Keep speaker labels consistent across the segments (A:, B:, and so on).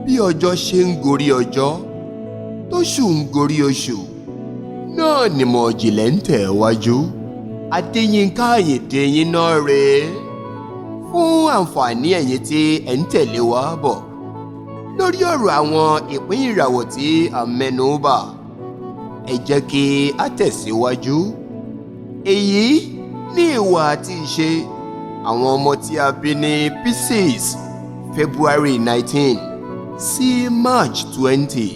A: bí ọjọ́ ṣe ń gorí ọjọ́ tóṣù ń gorí oṣù náà ni ìmọ̀ ìjìnlẹ̀ ń tẹ̀ wájú. Adéyínká Àyìndé yín náà rèé fún àǹfààní ẹ̀yin tí ẹ̀ ń tẹ̀lé wa bọ̀ lórí ọ̀rọ̀ àwọn ìpín ìràwọ̀ tí a mẹ́nu bà. Ẹ jẹ́ kí a tẹ̀síwájú. Èyí ní ìwà àti ìṣe àwọn ọmọ tí a bí ní Pisces February 19 sí March 20.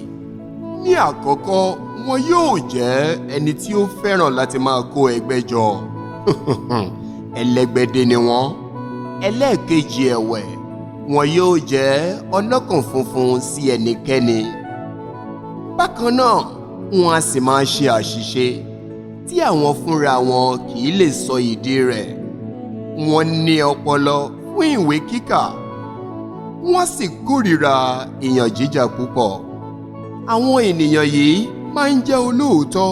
A: Ní àkọ́kọ́, wọn yóò jẹ́ ẹni tí ó fẹ́ràn láti máa kó ẹgbẹ́ jọ. Ẹlẹ́gbẹ́dé ni wọ́n. Ẹlẹ́ẹ̀kejì ẹ̀wẹ̀, wọn yóò jẹ́ ọlọ́kàn funfun sí ẹnikẹ́ni. Bákan náà, wọn a sì máa ṣe àṣìṣe tí àwọn fúnra wọn kì í lè sọ ìdí rẹ̀. Wọ́n ní ọpọlọ fún ìwé kíkà. Wọ́n sì kórìíra ìyàn jíjà púpọ̀. Àwọn ènìyàn yìí máa ń jẹ́ olóòótọ́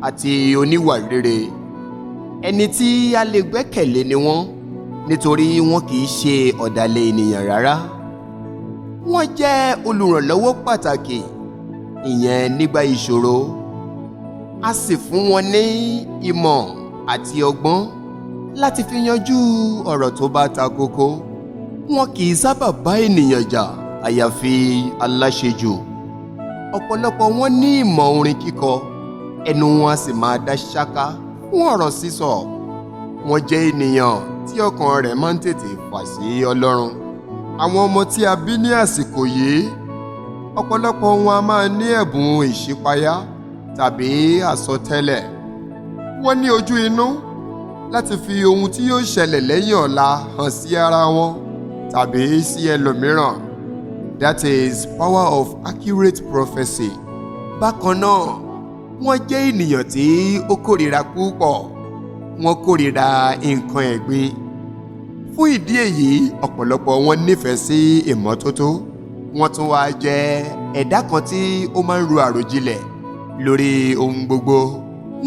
A: àti oníwà rere. Ẹni tí a lè gbẹ́kẹ̀lé ni wọ́n nítorí wọn kì í ṣe ọ̀dàlẹ̀ ènìyàn rárá. Wọ́n jẹ́ olùrànlọ́wọ́ pàtàkì, ìyẹn nígbà ìṣòro. A sì fún wọn ní ìmọ̀ àti ọgbọ́n láti fi yanjú ọ̀rọ̀ tó bá ta kókó. Wọn kì í sábà bá ènìyàn jà àyàfi aláṣejù. Ọ̀pọ̀lọpọ̀ wọn ní ìmọ̀ orin kíkọ, ẹnu wọn a sì máa dá ṣáká fún ọ̀rọ̀ sísọ. Wọ́n jẹ́ ènìyàn tí ọkàn rẹ̀ máa ń tètè fà sí Ọlọ́run. Àwọn ọmọ tí a bí ní àsìkò yìí, ọ̀pọ̀lọpọ̀ wọn a máa ní ẹ̀bùn ìṣípayá tàbí àsọtẹ́lẹ̀. Wọ́n ní ojú inú láti fi ohun tí yóò ṣẹlẹ̀ lẹ́yìn ọ̀la hàn sí ara wọn tàbí sí ẹlòmíràn. That is power of accurate prophecy. Bákan náà, wọ́n jẹ́ ènìyàn tí ó kórìíra púpọ̀. Wọ́n kórìíra nǹkan ẹ̀gbin. Fún ìdí èyí, ọ̀pọ̀lọpọ̀ wọn nífẹ̀ẹ́ sí ìmọ́tótó. Wọ́n tún wá jẹ́ ẹ̀dá kan tí ó máa ń ro àròjinlẹ̀ lórí ohun gbogbo.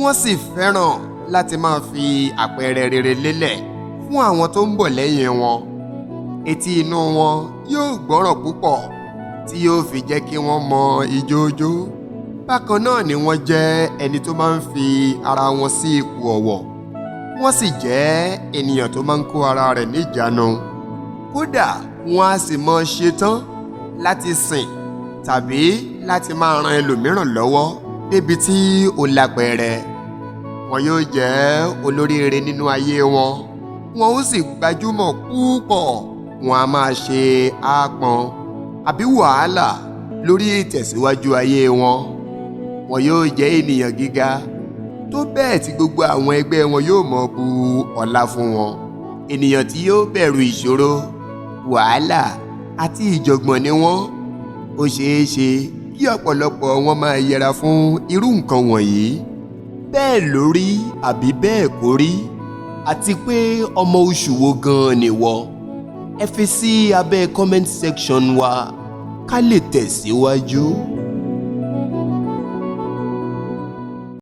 A: Wọ́n sì fẹ́ràn láti máa fi àpẹẹrẹ rere lélẹ̀ fún àwọn tó ń bọ̀ lẹ́yìn wọn. Etí inú wọn yóò gbọ́ràn púpọ̀ tí yóò fi jẹ́ kí wọ́n mọ ijóojó. Bákan náà ni wọ́n jẹ́ ẹni tó máa ń fi ara wọn sí ipò ọ̀wọ̀. Wọ́n sì jẹ́ ènìyàn tó máa ń kó ara rẹ̀ níjàánu. Kódà wọ́n á sì mọ ṣetán láti sìn tàbí láti máa ran ẹlòmíràn lọ́wọ́ débi tí ó lápẹẹrẹ. Wọn yóò jẹ́ olóríire nínú ayé wọn. Wọn ó sì gbajúmọ̀ púpọ̀. Wọn a máa ṣe àápọn àbí wàhálà lórí ìtẹ̀síwájú ayé wọn. Wọn yóò jẹ́ ènìyàn gíga tó bẹ́ẹ̀ tí gbogbo àwọn ẹgbẹ́ wọn yóò mọ bu ọlá fún wọn. Ènìyàn tí yóò bẹ̀rù ìṣòro, wàhálà àti ìjọ̀gbọ̀n ni wọ́n. Ó ṣeé ṣe kí ọ̀pọ̀lọpọ̀ wọn máa yẹra fún irú nǹkan wọ̀nyí. Bẹ́ẹ̀ ló rí àbí bẹ́ẹ̀ kò rí? Àti pé ọmọ oṣù wo gan-an ni wọ́? Ẹ fi sí abẹ́ comment section wa ká lè tẹ̀síwájú.